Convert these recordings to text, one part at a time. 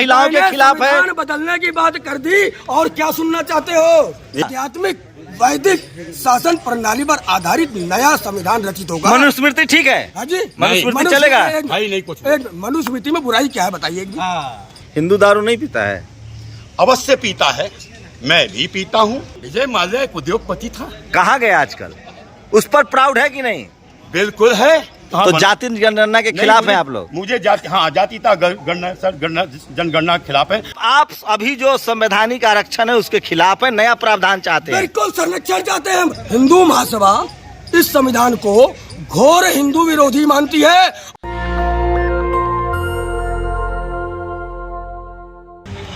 महिलाओं के खिलाफ है। संविधान बदलने की बात कर दी और क्या सुनना चाहते हो? आध्यात्मिक वैदिक शासन प्रणाली पर आधारित नया संविधान रचित होगा। मनुस्मृति ठीक है? हाँ जी, मनुस्मृति चलेगा? भाई नहीं कुछ मनुस्मृति में बुराई क्या है बताइए? हिंदू दारू नहीं पीता है? अवश्य पीता है, मैं भी पीता हूँ। विजय माल्या एक उद्योगपति था। कहाँ गए आजकल? उस पर प्राउड है कि नहीं? बिल्कुल है। तो जाति जनगणना के खिलाफ हैं आप लोग? मुझे जातीयता जनगणना के खिलाफ है। आप अभी जो संवैधानिक आरक्षण है उसके खिलाफ है, नया प्रावधान चाहते हैं? बिल्कुल संरक्षण चाहते हैं हम। हिंदू महासभा इस संविधान को घोर हिंदू विरोधी मानती है।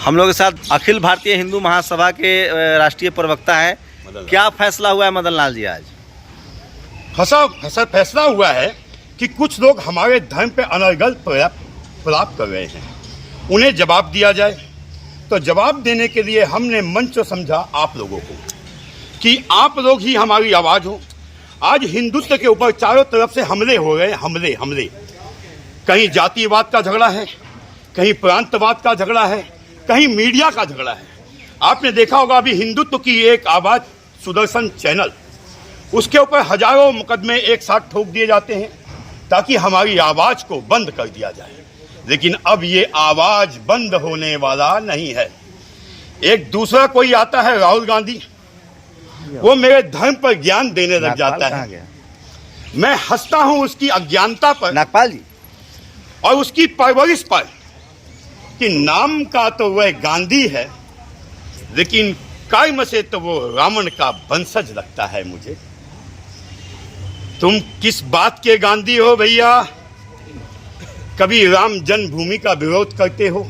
हम लोग के साथ अखिल भारतीय हिंदू महासभा के राष्ट्रीय प्रवक्ता हैं। क्या फैसला हुआ है मदन लाल जी आज? फैसला हुआ है कि कुछ लोग हमारे धर्म पे अनर्गल प्रलाप कर रहे हैं, उन्हें जवाब दिया जाए। तो जवाब देने के लिए हमने मंच समझा आप लोगों को कि आप लोग ही हमारी आवाज़ हो। आज हिंदुत्व के ऊपर चारों तरफ से हमले हो रहे हैं, हमले। कहीं जातिवाद का झगड़ा है, कहीं प्रांतवाद का झगड़ा है, कहीं मीडिया का झगड़ा है। आपने देखा होगा अभी हिंदुत्व की एक आवाज़ सुदर्शन चैनल, उसके ऊपर हजारों मुकदमे एक साथ ठोक दिए जाते हैं ताकि हमारी आवाज़ को बंद कर दिया जाए। लेकिन अब ये आवाज़ बंद होने वाला नहीं है। एक दूसरा कोई आता है, राहुल गांधी, वो मेरे धर्म पर ज्ञान देने लग जाता है। मैं हंसता हूं उसकी अज्ञानता पर, नागपाल जी, और उसकी परवरिश पर कि नाम का तो वह गांधी है लेकिन कर्म से तो वो रावण का वंशज लगता है मुझे। तुम किस बात के गांधी हो भैया? कभी राम जन्मभूमि का विरोध करते हो,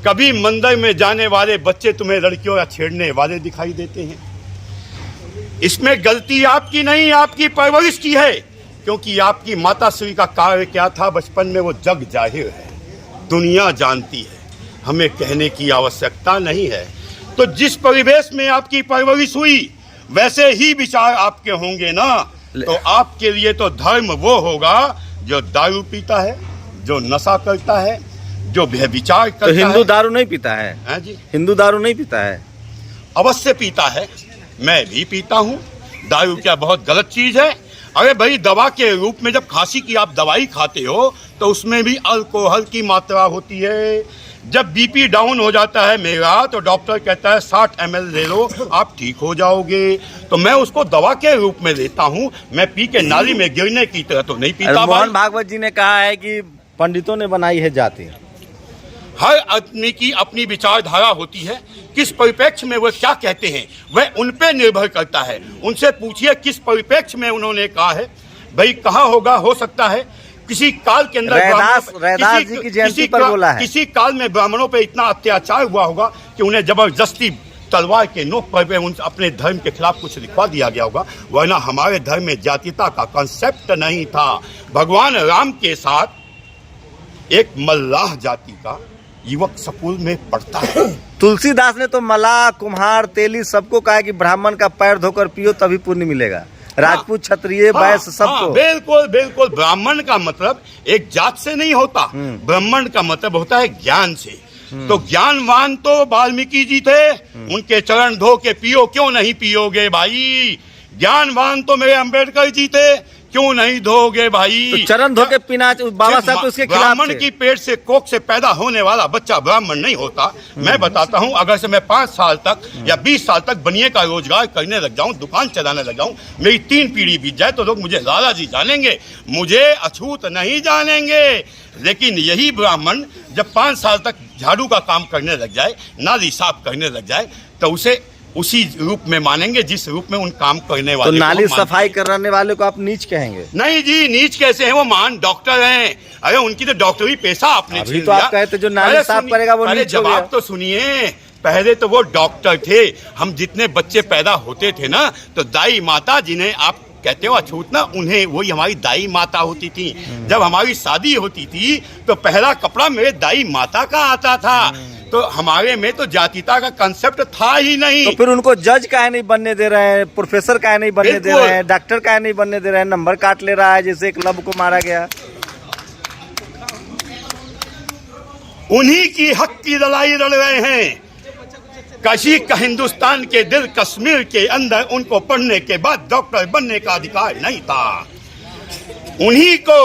कभी मंदिर में जाने वाले बच्चे तुम्हें लड़कियों या छेड़ने वाले दिखाई देते हैं। इसमें गलती आपकी नहीं, आपकी परवरिश की है, क्योंकि आपकी माता श्री का कार्य क्या था बचपन में वो जग जाहिर है, दुनिया जानती है, हमें कहने की आवश्यकता नहीं है। तो जिस परिवेश में आपकी परवरिश हुई वैसे ही विचार आपके होंगे ना। तो आपके लिए तो धर्म वो होगा जो दारू पीता है, जो नशा करता है, जो व्यभिचार करता है। तो हिंदू दारू नहीं पीता है? हाँ जी, हिंदू दारू नहीं पीता है? अवश्य पीता है, मैं भी पीता हूँ। दारू क्या बहुत गलत चीज है? अरे भाई, दवा के रूप में जब खांसी की आप दवाई खाते हो तो उसमें भी अल्कोहल की मात्रा होती है। जब बीपी डाउन हो जाता है मेरा तो डॉक्टर कहता है 60 ml ले लो, आप ठीक हो जाओगे। तो मैं उसको दवा के रूप में लेता हूँ, मैं पी के नाली में गिरने की तरह तो नहीं पीता। मोहन भागवत जी ने कहा है कि पंडितों ने बनाई है जाति। हर आदमी की अपनी विचारधारा होती है, किस परिप्रेक्ष्य में वह क्या कहते हैं वह उन पे निर्भर करता है। उनसे पूछिए किस परिप्रेक्ष्य में उन्होंने कहा है। भाई कहाँ होगा, हो सकता है किसी काल के अंदर रैदास जी की जयंती पर बोला है, किसी काल में ब्राह्मणों पे इतना अत्याचार हुआ होगा कि उन्हें जबरदस्ती तलवार के नोक पर उन अपने धर्म के खिलाफ कुछ लिखवा दिया गया होगा। वरना हमारे धर्म में जातीयता का कॉन्सेप्ट नहीं था। भगवान राम के साथ एक मल्लाह जाति का युवक स्कूल में पढ़ता है। तुलसीदास ने तो मल्लाह, कुम्हार, तेली सबको कहा कि ब्राह्मण का पैर धोकर पियो तभी पुण्य मिलेगा। राजपूत, क्षत्रिय, वैश्य सबको। बिल्कुल बिल्कुल। ब्राह्मण का मतलब एक जात से नहीं होता, ब्राह्मण का मतलब होता है ज्ञान से। तो ज्ञानवान तो वाल्मीकि जी थे, उनके चरण धो के पियो, क्यों नहीं पियोगे भाई? ज्ञानवान तो मेरे अम्बेडकर जी थे, क्यों नहीं धोगे भाई? तो चरण धो के पीना बाबा साहब तो उसके खिलाफ थे। ब्राह्मण की पेट से कोख से पैदा होने वाला बच्चा ब्राह्मण नहीं होता। मैं बताता हूँ, अगर से मैं 5 साल तक या 20 साल तक बनिए का रोजगार करने लग जाऊं, दुकान चलाने लग जाऊं, मेरी 3 पीढ़ी बीत जाए तो लोग मुझे लाला जी जानेंगे, मुझे अछूत नहीं जानेंगे। लेकिन यही ब्राह्मण जब 5 साल तक झाड़ू का काम करने लग जाए, नाली साफ करने लग जाए, तो उसे उसी रूप में मानेंगे जिस रूप में उन काम करने वाले। तो नाली सफाई करने वाले को आप नीच कहेंगे? नहीं जी, नीच कैसे हैं? वो महान डॉक्टर हैं। अरे उनकी तो डॉक्टरी पेशा आपने छीन तो आप कहते जो नाली साफ करेगा वो नीच हो गया। जवाब तो सुनिए, पहले तो वो डॉक्टर थे। हम जितने बच्चे पैदा होते थे ना, तो दाई माता जिन्हें आप कहते हो अछूत ना, उन्हें वही हमारी दाई माता होती थी। जब हमारी शादी होती थी तो पहला कपड़ा मेरे दाई माता का आता था। तो हमारे में तो जातीयता का कंसेप्ट था ही नहीं। तो फिर उनको जज काहे नहीं बनने दे रहे हैं, प्रोफेसर काहे नहीं बनने दे रहे हैं, डॉक्टर काहे नहीं बनने दे रहे हैं? नंबर काट ले रहा है जैसे एक लब को मारा गया। उन्हीं की हक की लड़ाई लड़ रहे हैं। कशी का हिंदुस्तान के दिल कश्मीर के अंदर उनको पढ़ने के बाद डॉक्टर बनने का अधिकार नहीं था। उन्हीं को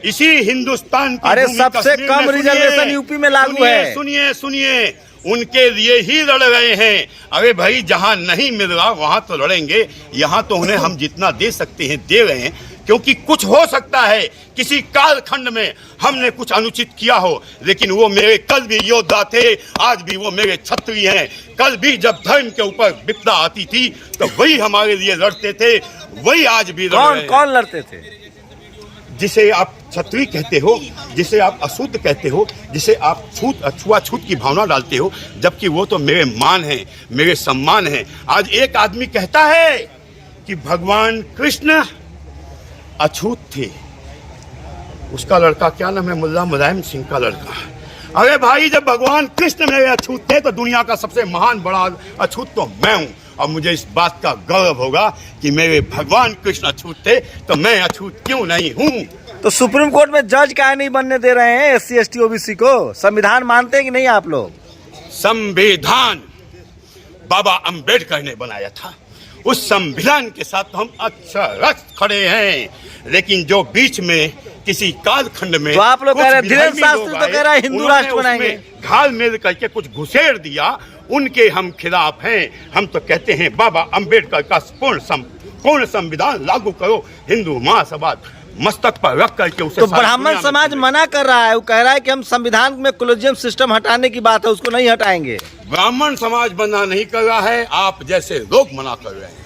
इसी हिंदुस्तान की अरे भूमि सबसे कश्मीर कम में रिजर्वेशन यूपी में लागू है। सुनिए उनके लिए ही लड़ रहे हैं। अरे भाई जहां नहीं मिल रहा वहां तो लड़ेंगे, यहां तो उन्हें हम जितना दे सकते हैं दे रहे हैं, क्योंकि कुछ हो सकता है किसी कालखंड में हमने कुछ अनुचित किया हो, लेकिन वो मेरे कल भी योद्धा थे, आज भी वो मेरे क्षत्रिय हैं। कल भी जब धर्म के ऊपर विपदा आती थी तो वही हमारे लिए लड़ते थे, वही आज भी लड़ रहे हैं। कौन लड़ते थे? जिसे आप क्षत्रिय कहते हो, जिसे आप अशुद्ध कहते हो, जिसे आप छुआछूत की भावना डालते हो, जबकि वो तो मेरे मान हैं, मेरे सम्मान हैं। आज एक आदमी कहता है कि भगवान कृष्ण अछूत थे, उसका लड़का क्या नाम है, मुल्ला मुलायम सिंह का लड़का। अरे भाई जब भगवान कृष्ण मेरे अछूत थे तो दुनिया का सबसे महान बड़ा अछूत तो मैं हूं, और मुझे इस बात का गौरव होगा कि मेरे भगवान कृष्ण अछूत थे तो मैं अछूत क्यों नहीं हूं। तो सुप्रीम कोर्ट में जज काहे नहीं बनने दे रहे हैं SC ST OBC को? संविधान मानते हैं कि नहीं आप लोग? संविधान बाबा अंबेडकर ने बनाया था, उस संविधान के साथ हम अक्षरशः खड़े हैं, लेकिन जो बीच में किसी कालखंड में तो आप लोग कह रहे हैं, धीरेन्द्र विधायी शास्त्री लोग तो कह रहा है हिंदू उन्होंने राष्ट्र बनाएंगे। उसमें घाल मेल करके कुछ घुसेड़ दिया, उनके हम खिलाफ हैं। हम तो कहते हैं बाबा अंबेडकर का पूर्ण संविधान लागू करो, हिंदू महासभा मस्तक पर रख करके उसे। तो ब्राह्मण समाज मना कर रहा है, वो कह रहा है कि हम संविधान में कोलेजियम सिस्टम हटाने की बात है, उसको नहीं हटाएंगे। ब्राह्मण समाज मना नहीं कर रहा है, आप जैसे लोग मना कर रहे हैं।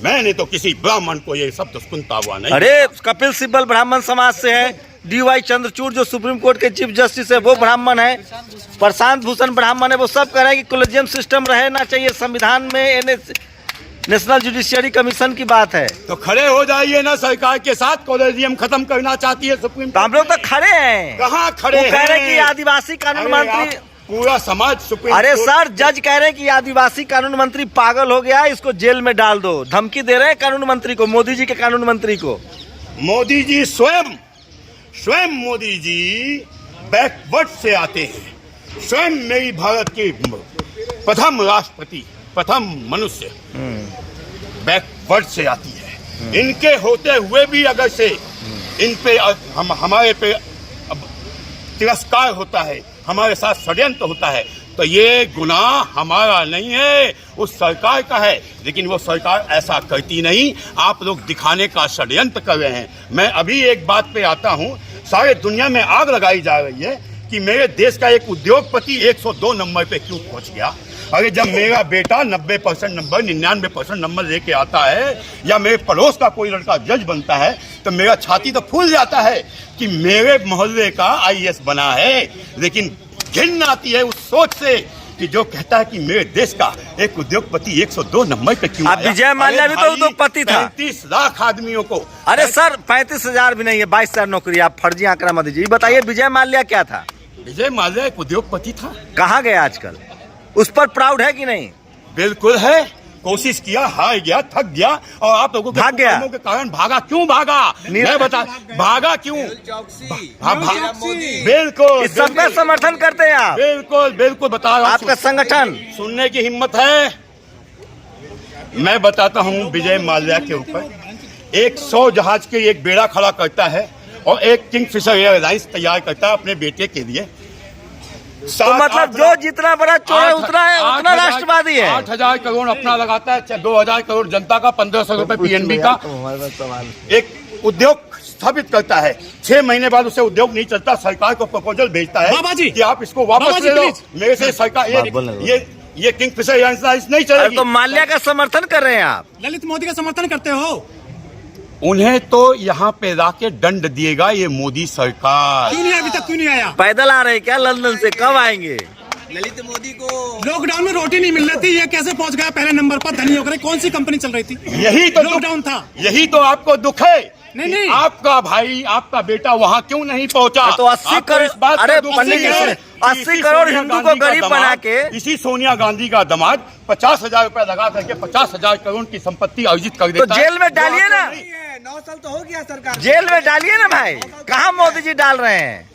मैंने तो किसी ब्राह्मण को ये शब्द सुनता हुआ नहीं। अरे कपिल सिब्बल ब्राह्मण समाज से है, DY चंद्रचूड़ जो सुप्रीम कोर्ट के चीफ जस्टिस है वो ब्राह्मण है, प्रशांत भूषण ब्राह्मण है, वो सब कह रहे हैं कि कोलेजियम सिस्टम रहना चाहिए संविधान में, नेशनल जुडिशियरी कमीशन की बात है। तो खड़े हो जाइए ना सरकार के साथ, कोलेजियम खत्म करना चाहती है सुप्रीम। तो हम लोग तो खड़े हैं। कहाँ खड़े हैं? कह रहे हैं कि आदिवासी कानून मंत्री, पूरा समाज सुप्रीम। अरे सर जज कह रहे हैं कि आदिवासी कानून मंत्री पागल हो गया, इसको जेल में डाल दो, धमकी दे रहे हैं कानून मंत्री को, मोदी जी के कानून मंत्री को। मोदी जी स्वयं मोदी जी बैकवर्ड से आते हैं, स्वयं मेरी भारत के प्रथम राष्ट्रपति, प्रथम मनुष्य बैकवर्ड से आती है। इनके होते हुए भी अगर से इन पे हमारे पे तिरस्कार होता है, हमारे साथ षड्यंत्र होता है, तो ये गुनाह हमारा नहीं है, उस सरकार का है। लेकिन वो सरकार ऐसा करती नहीं, आप लोग दिखाने का षड्यंत्र कर रहे हैं। मैं अभी एक बात पे आता हूँ, सारे दुनिया में आग लगाई जा रही है कि मेरे देश का एक उद्योगपति 102 नंबर पे क्यों पहुंच गया। अरे जब मेरा बेटा 90% नंबर, 99% नंबर लेके आता है, या मेरे पड़ोस का कोई लड़का जज बनता है, तो मेरा छाती तो फूल जाता है कि मेरे मोहल्ले का IAS बना है। लेकिन घिन आती है उस सोच से कि जो कहता है कि मेरे देश का एक उद्योगपति 102 नंबर पे क्यों आया। विजय माल्या भी तो उद्योगपति था। 35 लाख आदमियों को। अरे सर 35,000 भी नहीं है, 22,000 नौकरी। आप फर्जी आंकड़ा मत दीजिए। बताइए विजय माल्या क्या था? विजय माल्या एक उद्योगपति था। कहाँ गया आजकल? उस पर प्राउड है कि नहीं? बिल्कुल है। कोशिश किया, हार गया, थक गया, और आप लोगों के भाग गया के कारण भागा। क्यों भागा? मैं बता, भागा क्यों? बिल्कुल इस सब का समर्थन करते हैं आप? बिल्कुल बता रहा हूं। आपका संगठन सुनने की हिम्मत है? मैं बताता हूं विजय माल्या के ऊपर। 100 जहाज के एक बेड़ा खड़ा करता है और एक किंगफिशर एयरलाइंस तैयार करता है अपने बेटे के लिए। तो मतलब जो जितना बड़ा चोर है उतना है, उतना राष्ट्रवादी है। 8,000 करोड़ अपना लगाता है, 2,000 करोड़ जनता का, 1,500 रुपए PNB का। एक उद्योग स्थापित करता है, 6 महीने बाद उसे उद्योग नहीं चलता, सरकार को प्रपोजल भेजता है कि आप इसको वापस ले लो मेरे से। सरकार ये किंगफिशर एयरलाइंस नहीं चलेगी। तो माल्या का समर्थन कर रहे हैं आप? ललित मोदी का समर्थन करते हो? उन्हें तो यहाँ पे लाके दंड दिएगा ये मोदी सरकार। क्यों नहीं अभी तक क्यों नहीं आया? पैदल आ रहे हैं क्या लंदन से? कब आएंगे? ललित मोदी को लॉकडाउन में रोटी नहीं मिल रही थी, ये कैसे पहुंच गया पहले नंबर पर? धनी होकर कौन सी कंपनी चल रही थी? यही तो लॉकडाउन था। यही तो आपको दुख है। नहीं। आपका भाई, आपका बेटा वहाँ क्यों नहीं पहुँचा? तो 80 करोड़, अरे पंडित जी 80 करोड़ हिंदू को गरीब बना के, इसी सोनिया गांधी का दामाद 50,000 रुपए लगा करके 50,000 करोड़ की संपत्ति अर्जित कर देता है। तो जेल में डालिए ना, 9 साल तो हो गया सरकार, जेल में डालिए ना भाई। कहाँ मोदी जी डाल रहे हैं?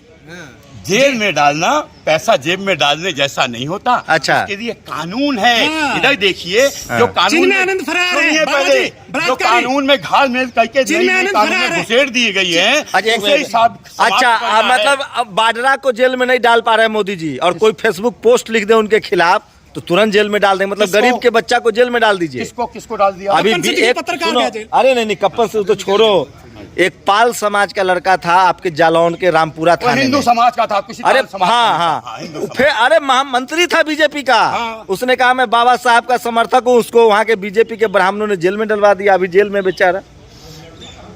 जेल में डालना पैसा जेब में डालने जैसा नहीं होता। अच्छा। इसके लिए कानून है। हाँ। इधर देखिए जो कानून जिनमें आनंद फरार है, सुनिए बाबा पहले जी, बलात्कारी। जो कानून में घाल मेल करके जिनमें नई आनंद कानून फरार में है। घुसेड़ दी गई है। अच्छा एक उसे ही मिनट। अच्छा मतलब अब बाड्रा को जेल में नहीं डाल पा रहे हैं मोदी जी, और कोई फेसबुक पोस्ट लिख दे उनके खिलाफ तो तुरंत जेल में डाल दें। मतलब किसको? गरीब के बच्चा को जेल में डाल दीजिए। किसको डाल दिया? अभी कप्पन भी सिद्दीकी एक पत्रकार सुनो, गया जेल। अरे नहीं कप्पन से तो छोड़ो, एक पाल समाज का लड़का था आपके जालौन के रामपुरा वो थाने हिंदू में। समाज का था। किसी अरे पाल समाज का हाँ नहीं था। हाँ हिंदू समाज। फिर अरे महामंत्री था बीजेपी का। हाँ। उसने कहा मैं बाबा साहब का समर्थक हूँ, उसको वहाँ के बीजेपी के ब्राह्मणों ने जेल में डलवा दिया, अभी जेल में बेचारा।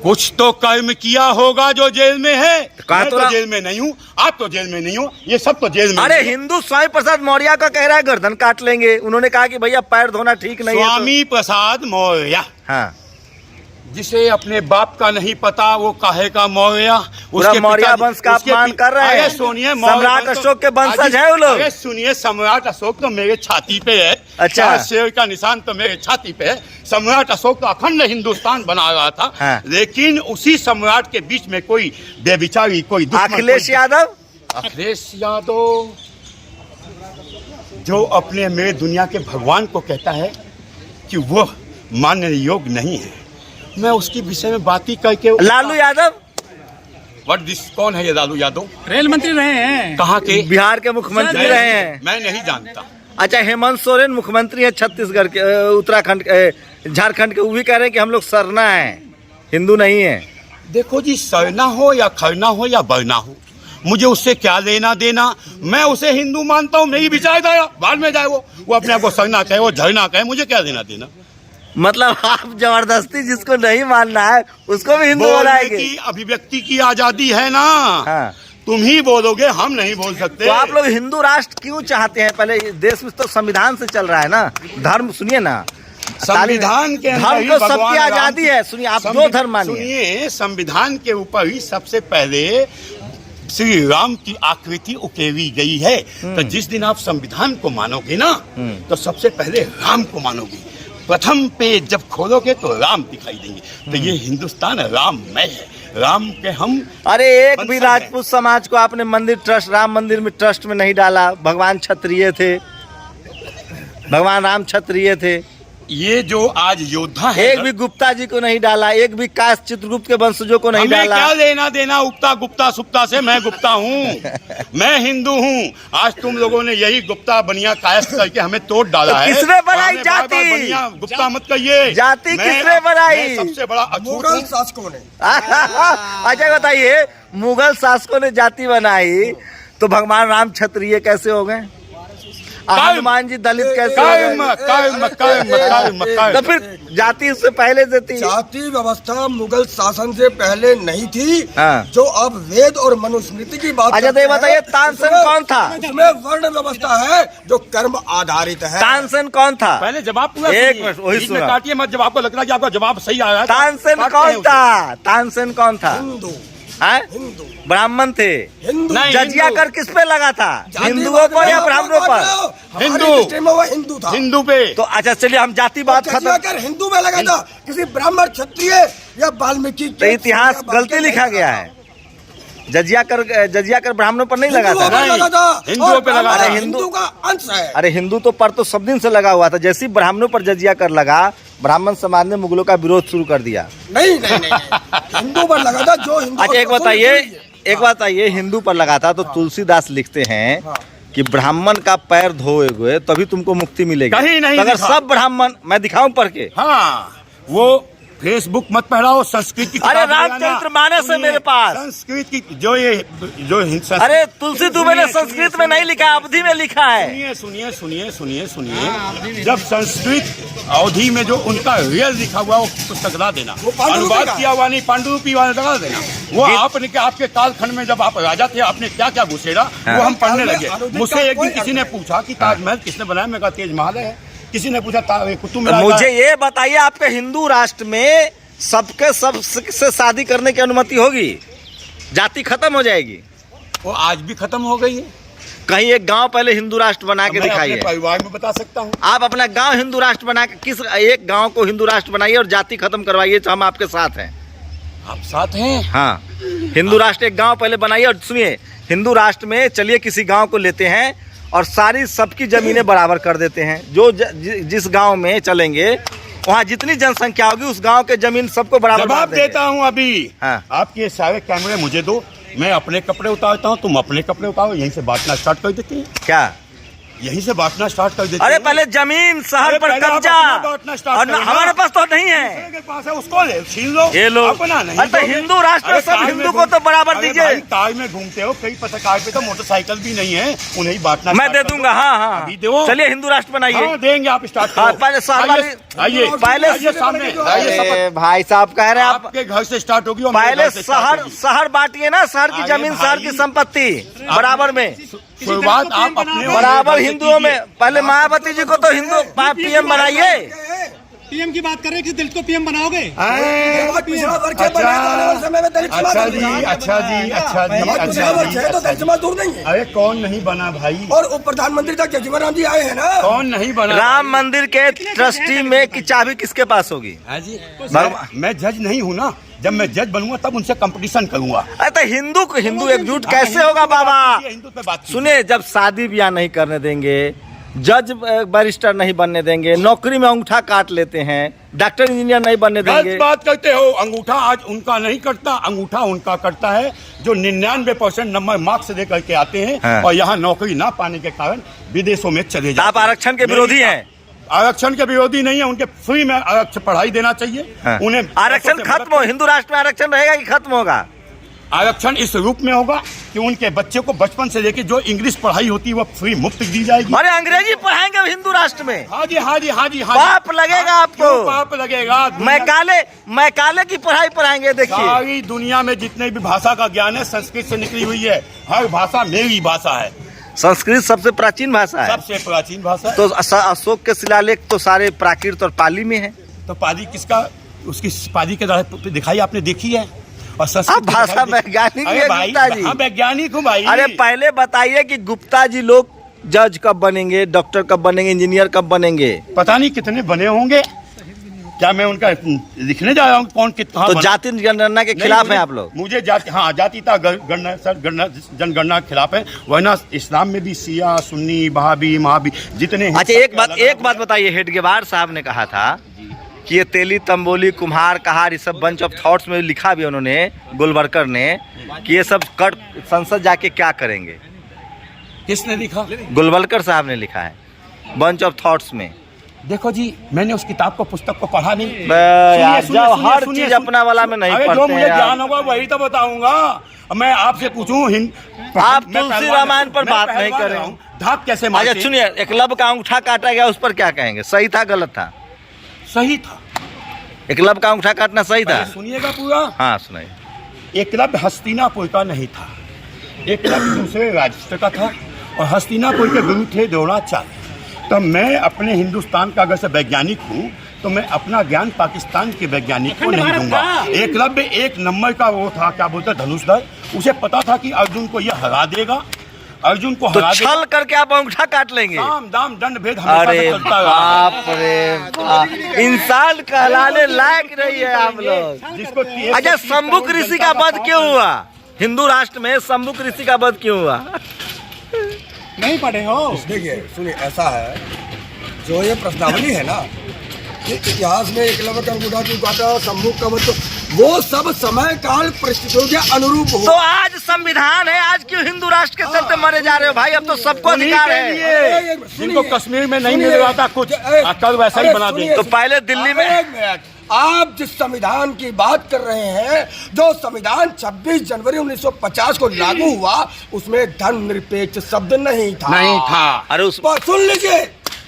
कुछ तो कर्म किया होगा जो जेल में है। कहा मैं तो तो ना- जेल में नहीं हूँ, आप तो जेल में नहीं हो, ये सब तो जेल में अरे नहीं है। हिंदू स्वामी प्रसाद मौर्य का कह रहा है गर्दन काट लेंगे। उन्होंने कहा कि भैया पैर धोना ठीक नहीं है स्वामी प्रसाद मौर्य, तो। हाँ जिसे अपने बाप का नहीं पता वो काहे का मौर्य। पूरा मौर्य वंश का अपमान कर रहे हैं। अरे सुनिए, मौर्य सम्राट वंश तो- अशोक के वंशज हैं वो लोग। अरे सुनिए, सम्राट अशोक तो मेरे छाती पे है। अच्छा। चार शेर का निशान तो मेरे छाती पे है। सम्राट अशोक तो अखंड हिंदुस्तान बना रहा था। हाँ। लेकिन उसी सम्राट के बीच में कोई बेविचारी, कोई दुश्मन, अखिलेश कोई- यादव अखिलेश यादव जो अपने मेरे दुनिया के भगवान को कहता है कि वह मानने योग्य नहीं है, मैं उसके विषय में बात ही करके। लालू यादव व्हाट दिस, कौन है ये लालू यादव? रेल मंत्री रहे हैं। कहाँ के? बिहार के मुख्यमंत्री रहे हैं। मैं नहीं जानता। अच्छा हेमंत सोरेन मुख्यमंत्री है छत्तीसगढ़ के, उत्तराखंड झारखंड के। वो भी कह रहे हैं कि हम लोग सरना है, हिंदू नहीं है। देखो जी, सरना हो या खरना हो या बरना हो, मुझे उससे क्या लेना देना। मैं उसे हिंदू मानता हूँ, मेरी विचारधारा, बाद में जाए वो अपने आप को सरना कहे, वो झरना कहे, मुझे क्या देना देना। मतलब आप जबरदस्ती जिसको नहीं मानना है उसको भी हिंदू बोलने बनाएंगे। की अभिव्यक्ति की आजादी है ना। हाँ। तुम ही बोलोगे, हम नहीं बोल सकते। तो आप लोग हिंदू राष्ट्र क्यों चाहते हैं? पहले इस देश में तो संविधान से चल रहा है ना, धर्म सुनिए ना, संविधान के अंदर धर्म ही को भगवान सबकी राम आजादी की- है। सुनिए आप जो धर्म मानिए। सुनिए, संविधान के ऊपर ही सबसे पहले श्री राम की आकृति उकेरी गई है। तो जिस दिन आप संविधान को मानोगे ना, तो सबसे पहले राम को मानोगे। प्रथम पेज जब खोलोगे तो राम दिखाई देंगे। तो ये हिंदुस्तान राममय है, राम के हम। अरे एक भी वंशज राजपूत समाज को आपने मंदिर ट्रस्ट, राम मंदिर में ट्रस्ट में नहीं डाला। भगवान क्षत्रिय थे, भगवान राम क्षत्रिय थे। ये जो आज योद्धा है, एक भी गुप्ता जी को नहीं डाला, एक भी काश चित्रगुप्त के वंशजों को नहीं हमें डाला। क्या लेना देना उक्ता गुप्ता सुप्ता से। मैं गुप्ता हूँ, मैं हिंदू हूँ। आज तुम लोगों ने यही गुप्ता बनिया कायस्थ करके हमें तोड़ डाला तो है। किसने बनाई हमें बार-बार जाति? बनिया गुप्ता मत कहिए। जाति मैं- किसने बनाई? मैं सबसे बड़ा अछूत मुगल हूँ। शासकों ने। अच्छा बताइए, मुगल शासकों ने जाति बनाई तो भगवान राम क्षत्रिय कैसे हो गए? हनुमान जी दलित कैसे हो कर्म गए? कर्म कर्म कर्म तो कर्म। फिर जाति उससे पहले से थी। जाति व्यवस्था मुगल शासन से पहले नहीं थी। हाँ। जो अब वेद और मनुस्मृति की बात अच्छा तो करते ये हैं, बताइए तानसेन उसमें- कौन था? उसमें वर्ण व्यवस्था है जो कर्म आधारित है। तानसेन कौन था? पहले जवाब पूरा एक सुनिए। मिनट, वही बीच में सुना। काटिए मत। जब आपको लग रहा है कि आपका जवाब सही आ रहा है तो तानसेन काटते हैं कौन उसे। था? तानसेन कौन था? हिंदू हैं? हिंदू ब्राह्मण थे। हिंदू नहीं, जजिया हिंदू। कर किस पे लगा था? जाति हिंदुओं को या ब्राह्मणों पर? हमारी हिंदू। दृष्टि में वो हिंदू था। हिंदू पे तो अच्छा चलिए हम जाति बात जजिया खत्म। कर हिंदू में लगा था, किसी ब्राह्मण क्षत्रिय या वाल्मीकि तो इतिहास गलती लिखा गया है। जजिया कर ब्राह्मणों पर नहीं लगा हिंदुओं था। पे नहीं, लगा था। हिंदुओं और पे लगा ब्राह्मण था। हिंदू का अंश है। अरे हिंदू तो पर तो सब दिन से लगा हुआ था। जैसे ही ब्राह्मणों पर जजिया कर लगा, ब्राह्मण समाज ने मुगलों का विरोध शुरू कर दिया। नहीं नहीं नहीं, हिंदू पर लगा था जो हिंदू। अच्छा एक बात आइए, हिंदू पर लगा था तो तुलसीदास लिखते हैं कि ब्राह्मण का पैर धोएगे तभी तुमको मुक्ति मिलेगी। कहीं नहीं तो अगर लिखा। सब ब्राह्मण, मैं दिखाऊं पढ़ के? हाँ, वो फेसबुक मत पढ़ाओ, संस्कृत की अरे किताब ले आना। रामचरित्र मानस है सुनिए, मेरे पास। संस्कृत की जो संस्कृत- अरे तुलसी दुबे ने सुनिए, संस्कृत सुनिए, में नहीं लिखा, अवधि में लिखा है। सुनिए सुनिए सुनिए सुनिए सुनिए। जब संस्कृत अवधि में जो उनका रियल लिखा हुआ वो पुस्तक ला देना, वो पांडुलिपि अनुवाद का। किया हुआ नहीं, पांडुलिपि वाला लगा देना। वो आपने आपके कालखंड में जब आप राजा थे, आपने क्या क्या घुसेड़ा वो हम पढ़ने लगे। अनुदित का मुझसे एक कोई दिन किसी ने पूछा कि ताजमहल किसने बनाया? मैं कहा ताजमहल है। किसी ने पूछा कुतुब तो मीनार मुझे ये बताइए, आपके हिंदू राष्ट्र में सबके सब से शादी करने की अनुमति होगी? जाति खत्म हो जाएगी? वो आज भी खत्म हो गई है। कहीं एक गांव पहले हिंदू राष्ट्र बना के मैं अपने दिखाइए। परिवार में बता सकता हूँ। आप अपना गांव हिंदू राष्ट्र बना के, किस एक गांव को हिंदू राष्ट्र बनाइए और जाति खत्म करवाइए, तो हम आपके साथ हैं। आप साथ हैं। हाँ, हिंदू राष्ट्र एक गांव पहले बनाइए। और सुनिए, हिंदू राष्ट्र में चलिए किसी गांव को लेते हैं और सारी सबकी जमीनें बराबर कर देते हैं। जो जिस गांव में चलेंगे वहाँ जितनी जनसंख्या होगी उस गांव के जमीन सबको बराबर जवाब देता हूँ अभी। हाँ। आपके सारे कैमरे मुझे दो, मैं अपने कपड़े उतारता हूँ, तुम अपने कपड़े उतारो, यहीं से बांटना स्टार्ट कर देते हैं। क्या? यहीं से बांटना स्टार्ट कर देते अरे हैं। पहले जमीन शहर पर पहले आप कब्जा, अपना बांटना स्टार्ट और करो ना। हमारे पास तो नहीं है। दूसरे के पास है उसको ले छीन लो, ये लो। अपना नहीं। अरे तो दोगे। हिंदू राष्ट्र में अरे सब कार में हिंदू को तो बराबर अरे दीजिए। भाई, कार में घूमते हो, कई पत्रकार पे तो मोटरसाइकिल भी नहीं है, उन्हें ही बांटना मैं स्टार्ट दे कर दूंगा। दो। हाँ हाँ, अभी दो। चलिए हिंदू राष्ट्र बनाइए। हाँ, देंगे, आप स्टार्ट हाँ, करो। पहले शहर वाली- आइए पहले आइए सामने आइए, अरे भाई साहब कह रहे हैं आप आपके घर से स्टार्ट होगी और मेरे पहले घर से start शहर होगी। शहर बांटिए ना, शहर की अरे जमीन शहर की भाई, संपत्ति बराबर में, शुरुआत आप अपने बराबर हिंदुओं में। पहले मायावती जी को तो हिंदू पीएम बनाइए। पीएम की बात कर रहे हैं, किस दलित को पीएम बनाओगे? पिछड़ा वर्ग है, बने तो आने वाले समय में दलित समाज अच्छा बनेगा। जी, अच्छा जी, अच्छा जी, समाज पिछड़ा वर्ग है तो अच्छा दलित जी। समाज दूर नहीं है। अरे कौन नहीं बना भाई, और उप प्रधानमंत्री तक जगजीवन राम जी आए हैं ना। कौन नहीं बना? राम मंदिर के ट्रस्टी में की चाबी किसके पास होगी? मैं जज नहीं हूँ ना, जब मैं जज बनूंगा तब उनसे कंपटीशन करूंगा। अरे तो हिंदू को हिंदू एकजुट कैसे होगा बाबा? हिंदू पे बात सुनिए, जब शादी ब्याह नहीं करने देंगे, जज बैरिस्टर नहीं बनने देंगे, नौकरी में अंगूठा काट लेते हैं, डॉक्टर इंजीनियर नहीं बनने गलत देंगे। बात करते हो। अंगूठा आज उनका नहीं कटता, अंगूठा उनका कटता है जो 99% नंबर मार्क्स दे करके आते हैं। हाँ। और यहाँ नौकरी ना पाने के कारण विदेशों में चले जाते आप आरक्षण के विरोधी हैं? आरक्षण के विरोधी नहीं है, उनके फ्री में आरक्षण पढ़ाई देना चाहिए। हाँ। उन्हें आरक्षण खत्म हो, हिंदू राष्ट्र में आरक्षण रहेगा कि खत्म होगा? आरक्षण इस रूप में होगा कि उनके बच्चे को बचपन से लेकर जो इंग्लिश पढ़ाई होती है वो फ्री मुफ्त दी जाएगी। अरे अंग्रेजी पढ़ाएंगे हिंदू राष्ट्र में? हाँ जी, हाँ जी, हाँ जी, हाँ जी। पाप लगेगा आपको। क्यों पाप लगेगा? मैं काले की पढ़ाई पढ़ाएंगे। देखिए, सारी दुनिया में जितने भी भाषा का ज्ञान है संस्कृत से निकली हुई है। हर भाषा मेरी भाषा है, संस्कृत सबसे प्राचीन भाषा है। सबसे प्राचीन भाषा। तो अशोक के शिलालेख तो सारे प्राकृत और पाली में है। तो पाली किसका, उसकी पाली के द्वारा दिखाई आपने देखी है? और संस्कृत आप भाषा वैज्ञानिक भी अरे है भाई, गुप्ता जी। हाँ, वैज्ञानिक हूँ भाई। अरे पहले बताइए कि गुप्ता जी लोग जज कब बनेंगे, डॉक्टर कब बनेंगे, इंजीनियर कब बनेंगे? पता नहीं कितने बने होंगे, क्या मैं उनका लिखने जा रहा हूँ कौन कितना तो बना? जाति जनगणना के नहीं, खिलाफ मुझे- हैं आप लोग? मुझे जाति, हाँ, जातीता गणना सर, जनगणना के खिलाफ है। वरना इस्लाम में भी शिया, सुन्नी, वहाबी, महाबी जितने हैं, अच्छा, सबके एक बात बताइए, हेडगेवार साहब ने कहा था कि ये तेली, तंबोली, कुम्हार, कहार, ये सब बंच ऑफ थॉट्स में लिखा भी उन्होंने, गोलवलकर ने, कि ये सब कट संसद जाके क्या करेंगे। किसने लिखा? गोलवलकर साहब ने लिखा है बंच ऑफ थॉट्स में। देखो जी, मैंने उस किताब को, पुस्तक को पढ़ा नहीं। यार, सुनिए, जब सुनिए, हर सुनिए, चीज अपना वाला में नहीं अरे पढ़ते जो मुझे हैं यार। ज्ञान होगा वही तो बताऊंगा। मैं आपसे पूछूं आप तुलसी रामायण पर बात नहीं करें। धाक कैसे अच्छा मारते? सुनिए, एकलव्य का अंगूठा काटा गया, उस पर क्या कहेंगे? सही था गलत था? सही था। एकलव्य का अंगूठा काटना सही था? पहले सुनिएगा पूरा। हाँ सुनाइए। एकलव्य हस्तिनापुर का नहीं था, एकलव्य दूसरे राष्ट्र का था और हस्तिनापुर के गुरु थे द्रोणाचार्य। तो मैं अपने हिंदुस्तान का अगर से वैज्ञानिक हूँ तो मैं अपना ज्ञान पाकिस्तान के वैज्ञानिक को नहीं दूंगा। एकलव्य एक नंबर का वो था, क्या बोलते, धनुषधर। उसे पता था कि अर्जुन को यह हरा देगा, अर्जुन को तो हरा देगा। छल करके आप अंगूठा काट लेंगे? साम दाम दंड भेद हमेशा अरे से चलता रहा। बाप रे बाप, इंसान कहलाने लायक नहीं है आप लोग। जिसको अच्छा, शंभुक ऋषि का वध क्यों हुआ? हिंदू राष्ट्र में शंभुक ऋषि का वध क्यों हुआ? नहीं पढ़े हो? देखिए सुनिए, ऐसा है, जो ये प्रश्नावली है ना, ये इतिहास में एकलव्य का अंगूठा क्यों काटा, शंभु का वध, वो सब समय काल परिस्थितियों के अनुरूप तो हो। आज संविधान है, आज क्यों हिंदू राष्ट्र के चलते मरे जा रहे हो भाई? अब तो सबको अधिकार है। जिनको कश्मीर में नहीं मिल रहा था कुछ, कल वैसा ही बना देंगे। तो पहले दिल्ली में, एक मिनट, आप जिस संविधान की बात कर रहे हैं, जो संविधान 26 जनवरी 1950 को लागू हुआ, उसमें धर्मनिरपेक्ष शब्द नहीं था। नहीं था। अरे उस सुन लीजिए,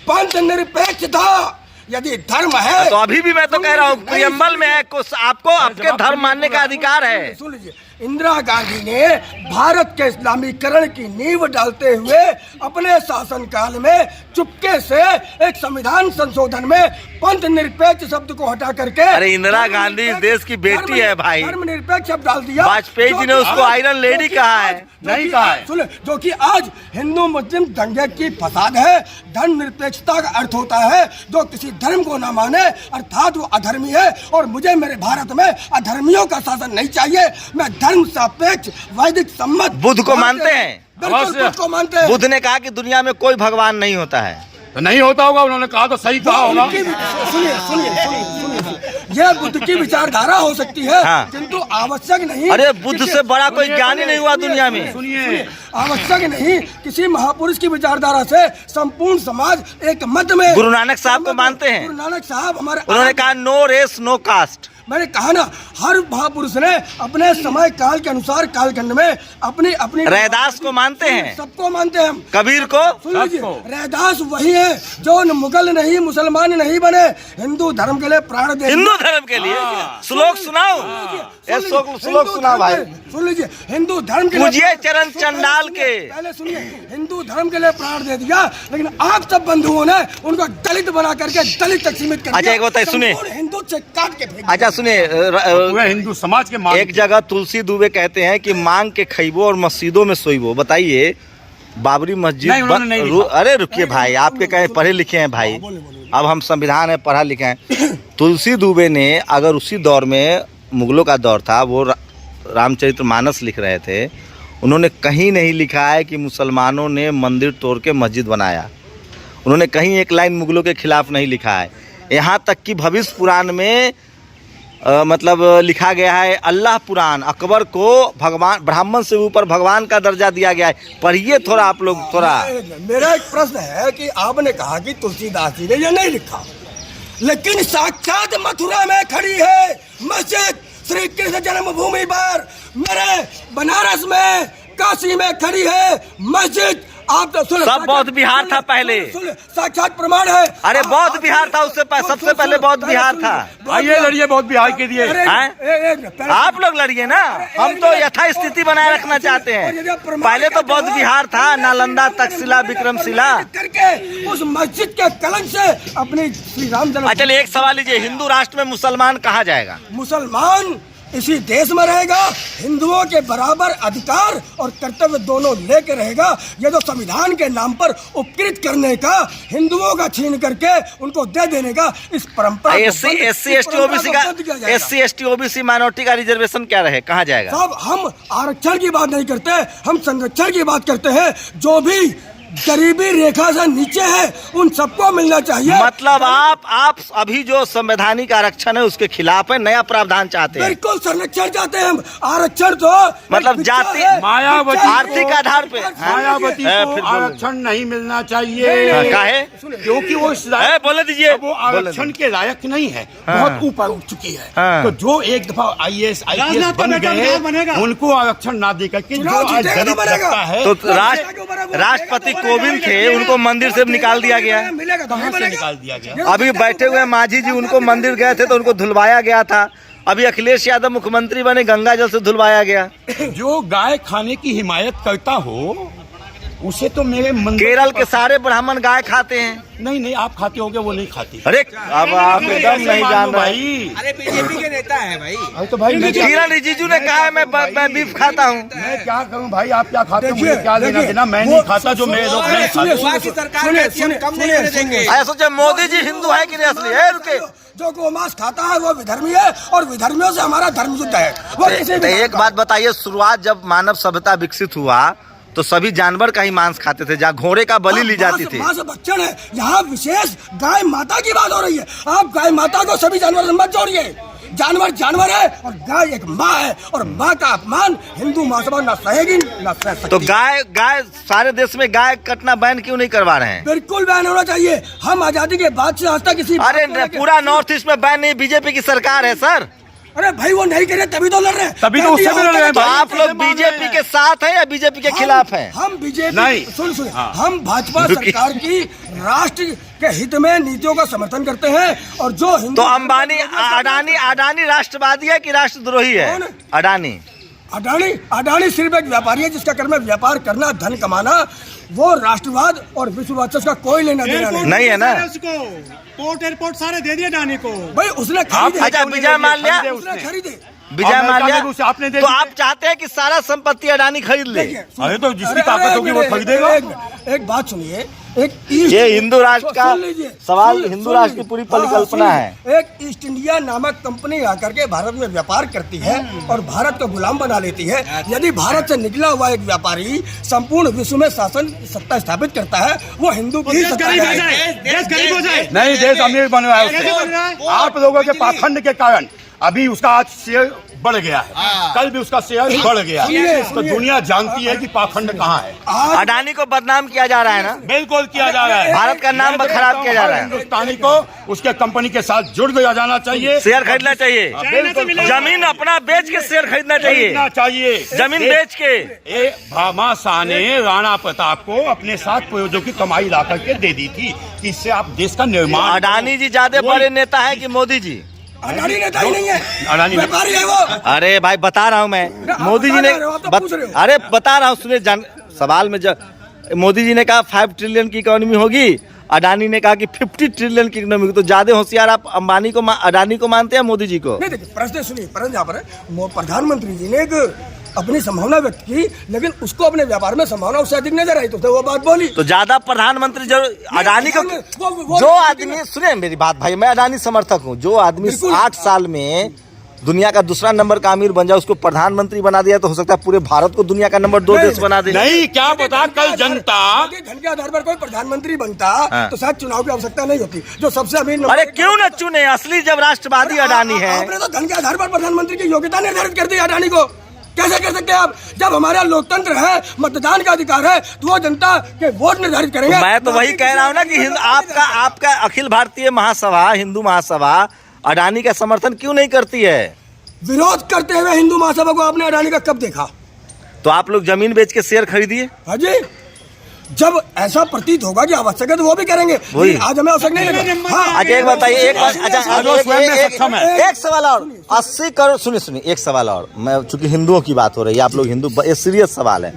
पंथ निरपेक्ष था। यदि धर्म है तो अभी भी मैं तो कह रहा हूँ प्रियम्बल में है, आपको आपके धर्म मानने का अधिकार है। सुन लीजिए, इंदिरा गांधी ने भारत के इस्लामीकरण की नींव डालते हुए अपने शासनकाल में चुपके से एक संविधान संशोधन में पंथ निरपेक्ष शब्द को हटा करके, अरे इंदिरा गांधी इस देश की बेटी है भाई। धर्म निरपेक्ष शब्द डाल दिया। वाजपेयी जी ने उसको आयरन लेडी कहा है। नहीं कहा है। सुन, जो कि आज हिंदू मुस्लिम दंगे की फसाद है। धर्म निरपेक्षता का अर्थ होता है जो किसी धर्म को ना माने, अर्थात वो अधर्मी है। और मुझे मेरे भारत में अधर्मियों का शासन नहीं चाहिए। मैं धर्म सापेक्ष वैदिक सम्मत बुद्ध को मानते हैं? बिल्कुल बुद्ध को मानते हैं। बुद्ध ने कहा कि दुनिया में कोई भगवान नहीं होता है। तो नहीं होता होगा, उन्होंने कहा तो सही कहा होगा। सुनिए यह बुद्ध की विचारधारा हो सकती है, हाँ। किंतु आवश्यक नहीं। अरे बुद्ध से बड़ा कोई ज्ञानी नहीं हुआ दुनिया में। सुनिए, आवश्यक नहीं किसी महापुरुष की विचारधारा से संपूर्ण समाज एक मत में। गुरु नानक साहब को मानते हैं? गुरु नानक साहब हमारे, उन्होंने कहा नो रेस नो कास्ट। मैंने कहा ना, हर महापुरुष ने अपने समय काल के अनुसार कालखंड में अपनी अपनी। रैदास को मानते हैं? सबको मानते हैं हम। कबीर को? सुन लीजिए, रैदास वही है जो न मुगल नहीं मुसलमान नहीं बने, हिंदू धर्म के लिए प्राण दे। हिंदू धर्म के लिए? श्लोक सुनाओ, श्लोक सुनाओ भाई। सुन लीजिए, हिंदू धर्म के पूजिए चरण चंडाल के। पहले सुनिए, हिंदू धर्म के लिए प्राण दे दिया, लेकिन आप सब बंधुओं ने उनको दलित बना करके दलित तक सीमित कर दिया। अच्छा एक बताइए, सुनिए, हिंदू से काट के फेंक। अच्छा सुनिए, पूरे हिंदू समाज के मान। एक जगह तुलसी दुबे कहते हैं कि मांग के खइबो और मस्जिदों में सोइबो। बताइए, बाबरी मस्जिद नहीं, उन्होंने नहीं लिखा। अरे रुकिए भाई, आपके कहे पढ़े लिखे हैं भाई, अब हम संविधान है पढ़ा लिखे हैं। तुलसी दुबे ने अगर उसी दौर में, मुगलों का दौर था, वो रामचरितमानस लिख रहे थे, उन्होंने कहीं नहीं लिखा है कि मुसलमानों ने मंदिर तोड़ के मस्जिद बनाया। उन्होंने कहीं एक लाइन मुगलों के खिलाफ नहीं लिखा है। यहाँ तक कि भविष्य पुराण में मतलब लिखा गया है, अल्लाह पुराण, अकबर को भगवान, ब्राह्मण से ऊपर भगवान का दर्जा दिया गया है। पढ़िए थोड़ा आप लोग थोड़ा। मेरा एक प्रश्न है कि आपने कहा कि तुलसीदास जी ने यह नहीं लिखा, लेकिन साक्षात मथुरा में खड़ी है मस्जिद, श्री कृष्ण जन्मभूमि पर, मेरे बनारस में, काशी में खड़ी है मस्जिद। आप तो सुन, सब बौद्ध बिहार था पहले। साक्षात प्रमाण है। अरे बौद्ध बिहार था, उससे सबसे पहले बौद्ध बिहार था। आइए लड़िए बौद्ध बिहार के लिए। आप लोग लड़िए ना, हम तो यथास्थिति बनाए रखना चाहते हैं। पहले तो बौद्ध बिहार था, नालंदा, तक्षशिला, विक्रमशिला करके उस मस्जिद के कलंक से अपनी श्री राम जन्म। चलिए एक सवाल लीजिए, हिंदू राष्ट्र में मुसलमान कहाँ जाएगा? मुसलमान इसी देश में रहेगा, हिंदुओं के बराबर अधिकार और कर्तव्य दोनों लेके रहेगा। ये जो संविधान के नाम पर उपकृत करने का, हिंदुओं का छीन करके उनको दे देने का, इस परंपरा एससी एसटी ओबीसी का, एससी एसटी ओबीसी माइनॉरिटी का रिजर्वेशन क्या रहे, कहाँ जाएगा? साहब, हम आरक्षण की बात नहीं करते, हम संरक्षण की बात करते हैं। जो भी गरीबी रेखा से नीचे है उन सबको मिलना चाहिए। मतलब आप अभी जो संवैधानिक आरक्षण है उसके खिलाफ है, नया प्रावधान चाहते हैं? बिल्कुल संरक्षण चाहते हैं हम। आरक्षण तो मतलब जाति, मायावती, आर्थिक आधार पे मायावती को आरक्षण नहीं मिलना चाहिए। काहे? क्योंकि वो बोले दीजिए, वो आरक्षण के लायक नहीं है, बहुत ऊपर उठ चुकी है। तो जो एक दफा IAS IPS बन गए, उनको आरक्षण ना दे करके जो आज दलित लगता है, तो राष्ट्रपति कोविंद थे, उनको मंदिर से निकाल दिया गया। कहाँ से निकाल दिया गया? अभी बैठे हुए मांझी जी, उनको मंदिर गए थे तो उनको धुलवाया गया था। अभी अखिलेश यादव मुख्यमंत्री बने, गंगा जल से धुलवाया गया। जो गाय खाने की हिमायत करता हो उसे तो मेरे केरल के सारे ब्राह्मण गाय खाते हैं। नहीं, आप खाते होगे, वो नहीं खाती। अरे अब आप एकदम नहीं जान रहे। अरे बीजेपी के नेता है भाई। अरे तो भाई किरण रिजिजू ने कहा है मैं बीफ खाता हूँ। मैं क्या करूँ भाई, आप क्या खाते हो, मुझे क्या लेना देना? मैं नहीं खाता, जो मेरे लोग नहीं खाते। सरकार में कम नहीं देंगे। ऐसा सोचे मोदी जी हिंदू है कि नहीं असली है? रुके, जो गोमांस खाता है वो विधर्मी है, और विधर्मियों से हमारा धर्म युद्ध है। वो एक बात बताइए, शुरुआत जब मानव सभ्यता विकसित हुआ तो सभी जानवर का ही मांस खाते थे, जहाँ घोड़े का बलि ली जाती थी। मांस भक्षण है, यहाँ विशेष गाय माता की बात हो रही है। आप गाय माता को सभी जानवर से मत जोड़िए। जानवर जानवर है और गाय एक माँ है, और माँ का अपमान हिंदू महासभा न सहेगी न सह सकती। तो गाय सारे देश में गाय कटना बैन क्यों नहीं करवा रहे हैं? बिल्कुल बैन होना चाहिए। हम आजादी के बाद से आज तक किसी, अरे पूरा नॉर्थ ईस्ट में बैन नहीं, बीजेपी की सरकार है सर। अरे भाई वो नहीं करे तभी तो लड़ रहे हैं, तभी तो उससे भी लड़ रहे हैं। तो आप लोग बीजेपी के साथ हैं या बीजेपी के खिलाफ हैं? हम बीजेपी नहीं। सुन हम भाजपा सरकार की राष्ट्र के हित में नीतियों का समर्थन करते हैं। और जो तो अंबानी अडानी राष्ट्रवादी है कि राष्ट्रद्रोही है? अडानी सिर्फ एक व्यापारी है जिसका कर्म है व्यापार करना, धन कमाना। वो राष्ट्रवाद और विश्ववाद से उसका कोई लेना देना नहीं है ना। पोर्ट एयरपोर्ट सारे दे दिए अडानी को। भाई उसने अच्छा विजय माल्या, उसने खरीदे। विजय अमेरिका माल्या में भी उसे आपने दे तो दी। आप चाहते हैं कि सारा संपत्ति अडानी खरीद ले? अरे तो जिसकी ताकत होगी वो खरीदेगा। एक बात सुनिए, एक ये हिंदू राष्ट्र का सुन लीजिए, सवाल, सुन- हिंदू सुन राष्ट्र की लीजिए। पूरी हाँ, परिकल्पना हाँ, है। सुनिए। एक ईस्ट इंडिया नामक कंपनी आकर के भारत में व्यापार करती है और भारत को गुलाम बना लेती है। यदि भारत से निकला हुआ एक व्यापारी संपूर्ण विश्व में शासन सत्ता स्थापित करता है, वो हिंदू की देश सत्ता गरीब हो है। जाए, देश गरीब हो जाए। नहीं, देश अमीर बन रहा है कैसे बन रहा है? उससे। आप लोगों के पाखंड के कारण अभी उसका आज शेयर बढ़ गया है, कल भी उसका शेयर बढ़ गया सुनिए, है। तो सुनिए। दुनिया जानती है कि पाखंड कहाँ है। आज अडानी को बदनाम किया जा रहा है ना, बिल्कुल किया जा रहा है। भारत का नाम मैं खराब किया जा रहा है। हिंदुस्तानी को उसके कंपनी के साथ जुड़ गया जाना चाहिए। शेयर खरीदना चाहिए, बिल्कुल जमीन अपना बेच के शेयर खरीदना खरीदना चाहिए, चाहिए। जमीन बेच के। ये भामाशाह ने राणा प्रताप को अपने 7 पूर्वजों की कमाई ला करके दे दी थी कि इससे आप देश का निर्माण। अडानी जी ज्यादा बड़े नेता है कि मोदी जी? अडानी नेता ही नहीं है, अडानी व्यापारी है वो। अरे भाई बता रहा हूँ मैं, मोदी जी ने बता रहे हो, आप तो पूछ रहे हो। अरे बता रहा हूँ, सुनिए सवाल में मोदी जी ने कहा 5 ट्रिलियन की इकोनॉमी होगी, अडानी ने कहा कि 50 ट्रिलियन की इकोनॉमी होगी। तो ज्यादा होशियार आप अंबानी को अडानी को मानते हैं मोदी जी को? नहीं देखिए, प्रश्न सुनिए, प्रश्न यहाँ पर है, प्रधानमंत्री जी ने एक अपनी संभावना व्यक्त की, लेकिन उसको अपने व्यापार में संभावना उससे अधिक नजर आई, तो वो बात बोली। तो ज्यादा प्रधानमंत्री जरूर अडानी को। वो- जो आदमी, सुनिए मेरी बात भाई, मैं अडानी समर्थक हूँ। जो आदमी बिल्कुल। 8 साल में दुनिया का दूसरा नंबर का अमीर बन जाए, उसको प्रधानमंत्री बना दिया, तो हो सकता है पूरे भारत को दुनिया का नंबर 2 नहीं, देश बना दे। नहीं, क्या पता कल जनता। धन के आधार पर कोई प्रधानमंत्री बनता हाँ। तो शायद चुनाव की आवश्यकता नहीं होती। जो सबसे अमीर नंबर अरे क्यों न चुने, असली जब राष्ट्रवादी अडानी है। आपने तो धन के आधार पर प्रधानमंत्री की योग्यता निर्धारित कर दी अडानी को। कैसे कर सकते हैं आप? जब हमारा लोकतंत्र है, मतदान का अधिकार है, तो वो जनता के वोट निर्धारित करेंगे। मैं तो वही कह रहा हूँ ना कि आपका अखिल भारतीय महासभा, हिंदू महासभा अडानी का समर्थन क्यों नहीं करती है? विरोध करते हुए हिंदू महासभा को आपने अडानी का कब देखा? तो आप लोग जमीन बेच के शेयर खरीदिए। हाँ जी, जब ऐसा प्रतीत होगा कि आवश्यक है तो वो भी करेंगे। वही। आज हमें आवश्यक नहीं लगा। हाँ, अच्छा एक बताइए, एक बात, अच्छा जो स्वयं में सक्षम है। एक सवाल और, 80 करोड़, सुनिए एक सवाल और, मैं चूंकि हिंदुओं की बात हो रही है, आप लोग हिंदू, ये सीरियस सवाल है।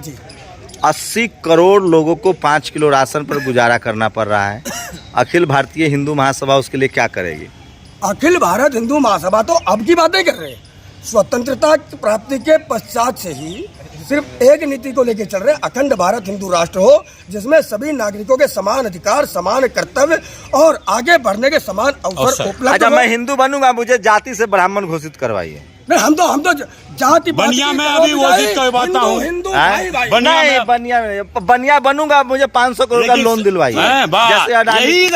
80 करोड़ लोगों को 5 किलो राशन पर गुजारा करना पड़ रहा है। अखिल भारतीय हिंदू महासभा उसके लिए क्या करेगी? अखिल भारत हिंदू महासभा तो अब की बात नहीं कर रहे हैं। स्वतंत्रता की प्राप्ति के पश्चात से ही सिर्फ एक नीति को लेकर चल रहे हैं, अखंड भारत हिंदू राष्ट्र हो, जिसमें सभी नागरिकों के समान अधिकार, समान कर्तव्य और आगे बढ़ने के समान अवसर उपलब्ध अच्छा हो। मैं हिंदू बनूंगा, मुझे जाति से ब्राह्मण घोषित करवाइए। नहीं, हम तो जाति बनिया में अभी घोषित करवाता हूँ। हिंदू हैं? भाई भाई। बनिया नहीं, बनिया बनूंगा, मुझे 500 करोड़ का लेकिन- लोन दिलवाइए। हैं, बस, जैसे अडानी,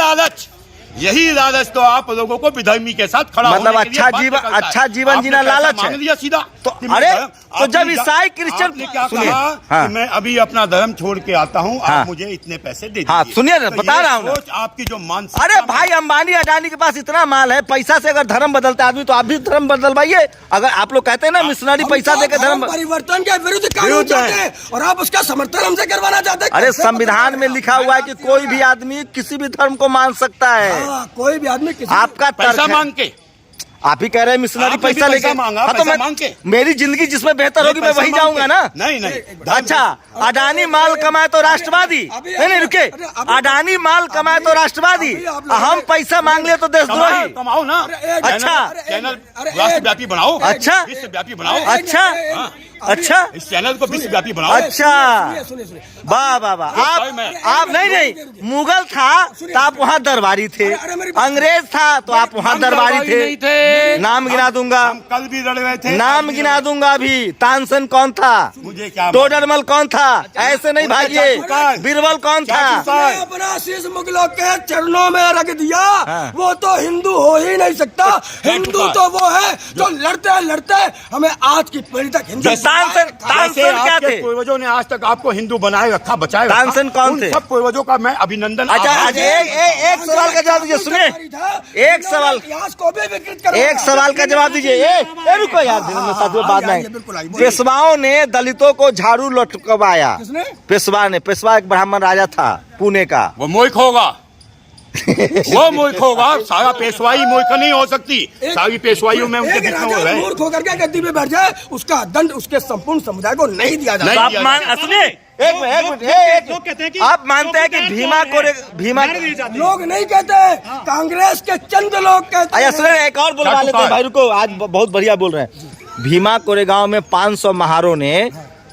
यही लालच तो आप लोगों को विधर्मी के साथ खड़ा मतलब होने के लिए अच्छा बाध्य जीवन- करता है। अच्छा जीवन आपने जीना पैसा लालच है। मांग लिया सीधा। तो कि मैं अरे, धर्म- तो जब आपने ईसाई क्रिश्चियन- आपने क्या सुनिए, कहा हाँ। कि मैं अभी अपना धर्म छोड़ के आता हूँ, हाँ। आप मुझे इतने पैसे दे दीजिए। हाँ, सुनिए ना, तो बता ये रहा हूँ ना। सोच आपकी जो मानसिकता अरे में- भाई अंबानी अडानी के पास इतना माल है, पैसा से अगर धर्म बदलता है आदमी, तो आप भी धर्म बदलवाइए। अगर आप लोग कहते हैं ना मिशनरी पैसा देकर धर्म, परिवर्तन के विरुद्ध कानून विरुद्ध चाहते है। हैं और आप उसका समर्थन हमसे करवाना चाहते हैं। अरे कैसे संविधान में लिखा हुआ है कि कोई भी आदमी किसी भी धर्म को मान सकता है। हाँ, कोई भी आदमी किसी आपका पैसा तर्क है। मांग के आप ही कह रहे हैं मिशनरी आपने भी पैसा पैसा लेके। मांगा, हाँ, तो पैसा मांग के। मेरी जिंदगी जिसमें बेहतर होगी मैं पैसा वही मांग जाऊंगा के। ना। नहीं अच्छा अडानी माल कमाए तो राष्ट्रवादी, नहीं रुके, अडानी माल कमाए तो राष्ट्रवादी, हम पैसा मांग ले तो देशद्रोही। कमाओ ना। अच्छा। चैनल राष्ट्रव्यापी बनाओ। अच्छा। विश्वव्यापी बनाओ। अच्छा हाँ। अच्छा इस चैनल को विश्वव्यापी बनाओ। अच्छा, सुनिए वाह वाह वाह। आप नहीं, मुगल था तो आप वहाँ दरबारी थे, अंग्रेज था तो आप वहाँ हम दरबारी नहीं थे। नाम गिना दूंगा, हम कल भी लड़ रहे थे। नाम गिना दूंगा अभी। तानसेन कौन था? मुझे क्या टोडरमल कौन था? ऐसे नहीं भागिए। चाचू बीरबल कौन था? उसने अपना शीश मुगलों के चरणों में रख दिया। हाँ। वो तो हिंदू हो ही नहीं सकता। हिंदू तो वो है जो लड़ते लड़ते हमें आज की पीढ़ी तक हिंदू तानसेन जैसे क्या आपके थे? पूर्वजों ने आज तक आपको हिंदू बनाए रखा, बचाए रखा। तानसेन कौन उन थे? सब पूर्वजों का मैं अभिनंदन। अच्छा आभार अच्छा, हूं। एक सवाल का जवाब दीजिए। सुनिए, एक सवाल, इतिहास को भी विकृत कर एक सवाल का जवाब दीजिए। रुको यार, साथियों बाद में। बिल्कुल आइए। पेशवाओं ने दलितों को झाड़ू लटकवाया। किसने? पेशवा ने। पेशवा एक ब्राह्मण राजा था पुणे का। वो मूर्ख होगा। वो मूर्ख होगा। सारा पेशवाई मूर्ख नहीं हो सकती। सारी पेशवाइयों में उनके एक जितने वो राजा है। मूर्ख होकर के गद्दी पे बैठ जाए, उसका दंड उसके संपूर्ण समुदाय को नहीं दिया नहीं जाता। आप दिया मान, जाता। सुनिए एक मिनट, लोग कहते हैं कि आप मानते हैं कि भीमा को भीमा लोग नहीं कहते, कांग्रेस के चंद लोग कहते अच्छा हैं। सुनिए, एक और बोलवा लेते हैं भाई, रुको, आज बहुत बढ़िया बोल रहे हैं। भीमा कोरेगांव में 500 महारों ने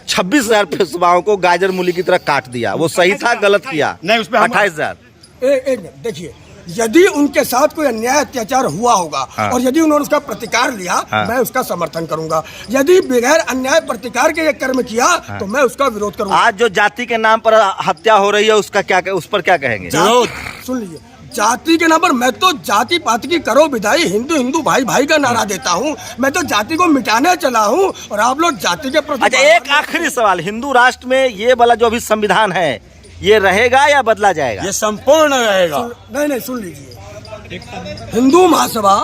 26,000 पेशवाओं को गाजर मूली की तरह काट दिया। वो सही था, गलत किया? नहीं, उसमें हम- 28,000। एक मिनट देखिए, यदि उनके साथ कोई अन्याय अत्याचार हुआ होगा हाँ। और यदि उन्होंने उसका प्रतिकार लिया, हाँ। मैं उसका समर्थन करूंगा। यदि बगैर अन्याय प्रतिकार के ये कर्म किया तो मैं उसका विरोध करूंगा। आज जो जाति के नाम पर हत्या हो रही है उसका क्या, उस पर क्या कहेंगे? सुन लीजिए, जाति के नाम पर मैं तो जाति पाति की करो विदाई, हिंदू हिंदू भाई भाई का नारा देता हूँ। मैं तो जाति को मिटाने चला हूँ और आप लोग जाति के प्रति। अच्छा, एक आखिरी सवाल, हिंदू राष्ट्र में ये वाला जो अभी संविधान है ये रहेगा या बदला जाएगा? ये संपूर्ण रहेगा। नहीं, सुन लीजिए, हिंदू महासभा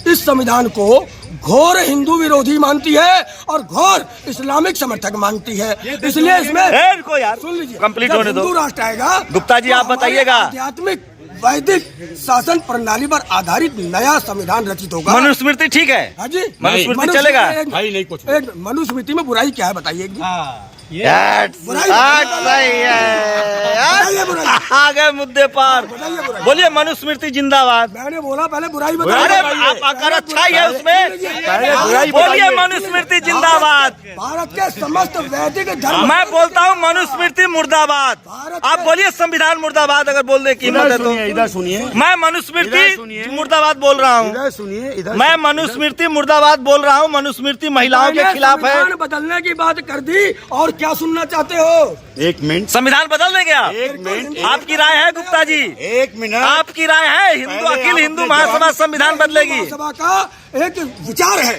इस संविधान को घोर हिंदू विरोधी मानती है और घोर इस्लामिक समर्थक मानती है, इसलिए इसमें इनको यार सुन लीजिए, कंप्लीट जब होने दो। हिंदू राष्ट्र आएगा गुप्ता जी, तो आप हमारे बताइएगा। आध्यात्मिक वैदिक शासन प्रणाली पर आधारित नया संविधान रचित होगा। मनुस्मृति ठीक है? हाँ जी, मनुस्मृति चलेगा? भाई नहीं कुछ एक मनुस्मृति में बुराई क्या है बताइए एक दिन। बुराई सही है। बुराई। आगे मुद्दे पर बताइए बुराई। बोलिए, मनुस्मृति जिंदाबाद। मैंने बोला पहले बुराई अरे बताइए। आप अगर अच्छा ही है उसमें बुराई बोलिए, बताइए। मनुस्मृति जिंदाबाद। भारत के समस्त वैदिक धर्म। मैं बोलता हूँ मनुस्मृति मुर्दाबाद। आप बोलिए संविधान मुर्दाबाद, अगर बोल दे कीमत है तो। इधर सुनिए, मैं इधर मनुस्मृति सुनिए। मुर्दाबाद बोल रहा हूँ। इधर सुनिए, इधर मैं मनुस्मृति मुर्दाबाद बोल रहा हूँ। मनुस्मृति महिलाओं के मैंने खिलाफ है। संविधान बदलने की बात कर दी और क्या सुनना चाहते हो? एक मिनट, संविधान बदल देंगे आप? एक मिनट, आपकी राय है गुप्ता जी? एक मिनट। आपकी राय है? हिंदू पहले अखिल आप हिंदू अपने महासभा जवाब- संविधान बदलेगी? सभा का एक विचार है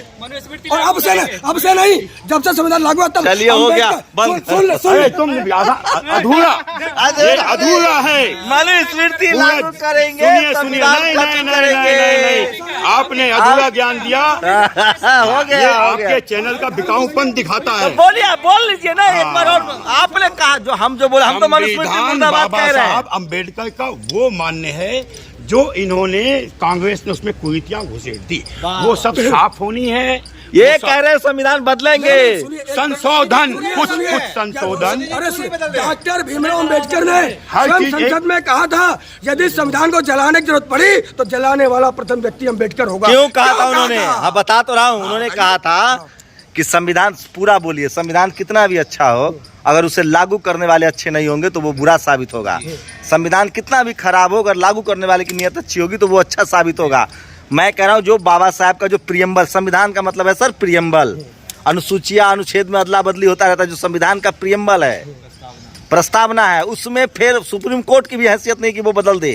और अब से नहीं, जब से संविधान लागू हुआ तब। चलिए, हो गया, बंद। अरे तुम अधूरा, ये अधूरा है। मनुस्मृति पूरा- लागू करेंगे, सुनिए, संविधान नहीं, खत्म नहीं, करेंगे। नहीं। आपने अधूरा ज्ञान दिया। हो ये गया, हो गया। आपके चैनल का बिकाऊपन दिखाता है। बोलिए, आप बोल लीजिए ना एक बार और। आपने कहा जो हम जो बोले, हम तो मनुस्मृति संविधान मुर्दाबाद बाबा कह रहे हैं। साहब अम्बेडकर का वो मान्य है जो इन्होंने कांग्रेस ने उसमें कुरीतियां घुसेड़ दी, वो सब साफ होनी है। ये वो सब- कह रहे हैं संविधान बदलेंगे। संशोधन, कुछ संशोधन। अरे डॉक्टर भीमराव अम्बेडकर ने हर स्वयं चीज संसद में कहा था, यदि संविधान को जलाने की जरूरत पड़ी तो जलाने वाला प्रथम व्यक्ति अम्बेडकर होगा। क्यों कहा था उन्होंने? हाँ, बता तो रहा हूँ। उन्होंने कहा था कि संविधान पूरा, बोलिए, संविधान कितना भी अच्छा हो, अगर उसे लागू करने वाले अच्छे नहीं होंगे तो वो बुरा साबित होगा। संविधान कितना भी खराब हो, अगर लागू करने वाले की नीयत अच्छी होगी तो वो अच्छा साबित होगा। मैं कह रहा हूँ जो बाबा साहब का जो प्रियम्बल, संविधान का मतलब है सर प्रियम्बल, अनुसूचियां अनुच्छेद में अदला बदली होता रहता है, जो संविधान का प्रियम्बल है, प्रस्तावना है, उसमें फिर सुप्रीम कोर्ट की भी हैसियत नहीं कि वो बदल दे।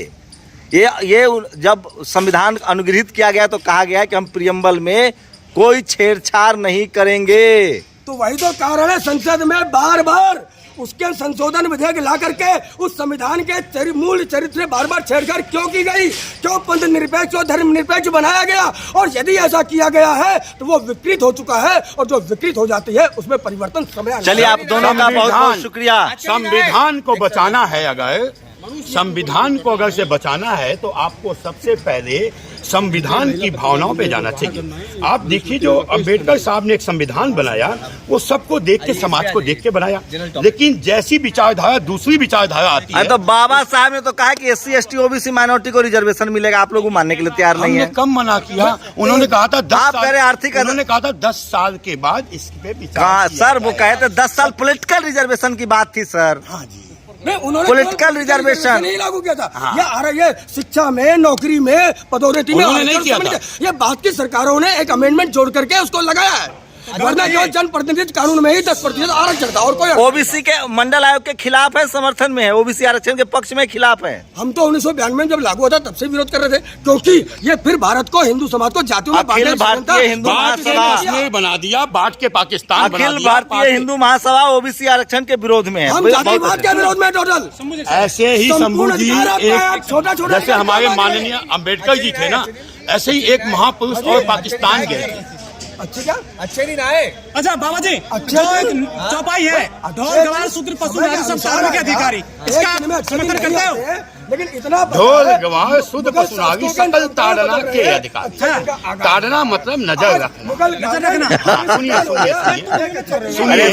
ये जब संविधान अनुग्रहित किया गया तो कहा गया कि हम प्रियम्बल में कोई छेड़छाड़ नहीं करेंगे। तो वही तो कारण है संसद में बार बार उसके संशोधन विधेयक ला करके उस संविधान के मूल चरित्र से बार बार छेड़छाड़ क्यों की गई, क्यों पंथ निरपेक्ष और धर्म निरपेक्ष बनाया गया। और यदि ऐसा किया गया है तो वो विकृत हो चुका है, और जो विकृत हो जाती है उसमें परिवर्तन समय। चलिए, आप दोनों का बहुत बहुत शुक्रिया। संविधान को बचाना है, अगर संविधान को अगर से बचाना है तो आपको सबसे पहले संविधान की भावनाओं पे जाना चाहिए। आप देखिए, जो अम्बेडकर साहब ने एक संविधान बनाया वो सबको देख के, समाज को देख के बनाया, लेकिन जैसी विचारधारा दूसरी विचारधारा आती है। तो बाबा साहब ने तो कहा कि SC ST OBC माइनॉरिटी को रिजर्वेशन मिलेगा, आप लोग मानने के लिए तैयार नहीं हमने है। कम मना किया, उन्होंने कहा था 10 आप कह रहे आर्थिक, उन्होंने कहा था 10 साल के बाद इस पे विचार कहा किया सर, वो जाएगा। कहे थे 10 साल पॉलिटिकल रिजर्वेशन की बात थी सर। हाँ जी, नहीं, उन्होंने Political reservation नहीं लागू किया था। ये आ रहा, ये शिक्षा में, नौकरी में, पदोन्नति में उन्होंने नहीं किया था। ये बात की सरकारों ने एक अमेंडमेंट जोड़ करके उसको लगाया है, वरना केवल जनप्रतिनिधि कानून में ही 10% आरक्षण था और कोई। OBC के मंडल आयोग के खिलाफ है, समर्थन में है, OBC आरक्षण के पक्ष में खिलाफ है। हम तो 1992 में जब लागू हुआ था तब से विरोध कर रहे थे, क्योंकि ये फिर भारत को, हिंदू समाज को जातियों में अखिल बांटने का भारतीय हिंदू बांट के महासभा, कश्मीर बना दिया, बांट के पाकिस्तान बना अखिल दिया। भारतीय हिंदू महासभा OBC आरक्षण के विरोध में है। हम जातिवाद के विरोध में टोटल। ऐसे ही शंभू जी अधिकार आपका है, एक छोटा-छोटा जैसे हमारे अधिकार माननीय अम्बेडकर जी थे ना, ऐसे ही एक महापुरुष और पाकिस्तान गए थे। अच्छे क्या अच्छे नहीं आए। अच्छा बाबा जी, अच्छा, जो एक चौपाई है, ढोल गवार शूद्र पशु नारी सब तारने के अधिकारी, इसका आप समर्थन करते हो? लेकिन इतना ढोल गवार शुद्ध पशु नारी सकल ताड़ना के अधिकार। ताड़ना मतलब नजर रखना। हाँ, सुनिए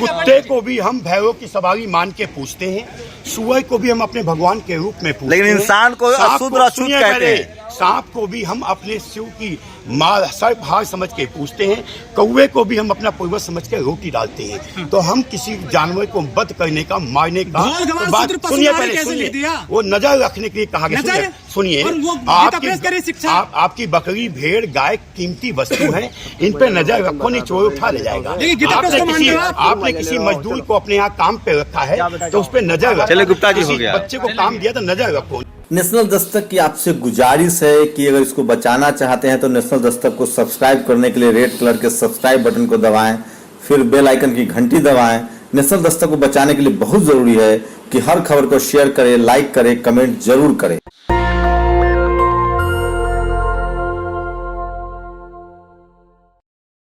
कुत्ते को भी हम भैरव की सवारी मान के पूछते हैं, सुअर को भी हम अपने भगवान के रूप में पूछते हैं। लेकिन इंसान को सांप अशुद्ध और अछूत सुनिए कहते पहले, हैं। सांप को भी हम अपने शिव की माँ सर्वभाग समझ के पूछते हैं, कौवे को भी हम अपना पूर्वज समझ के रोटी डालते हैं। तो हम किसी जानवर को वध करने का, मारने का ढोल-गवार बात सूत्र सुनिए, पशु पहले कैसे सुनिए, लिख दिया? वो नजर रखने के लिए कहा गया। नजर? सुनिए, और वो गीता प्रेस करे शिक्षा। आपकी बकरी, भेड़, गाय कीमती वस्तु है, इन पे नजर रखो, नहीं चोर उठा ले जाएगा। ये गीता प्रेस को मानते हो आप? आपने किसी मजदूर को अपने यहाँ काम पे रखा है तो उस पे नजर रखो। चलिए गुप्ता जी, हो किसी गया। बच्चे को काम दिया तो नजर रखो। नेशनल दस्तक की आपसे गुजारिश है कि अगर इसको बचाना चाहते हैं तो नेशनल दस्तक को सब्सक्राइब करने के लिए रेड कलर के सब्सक्राइब बटन को दबाएं, फिर बेल आइकन की घंटी दबाएं। नेशनल दस्तक को बचाने के लिए बहुत जरूरी है कि हर खबर को शेयर करें, लाइक करें, कमेंट जरूर करें।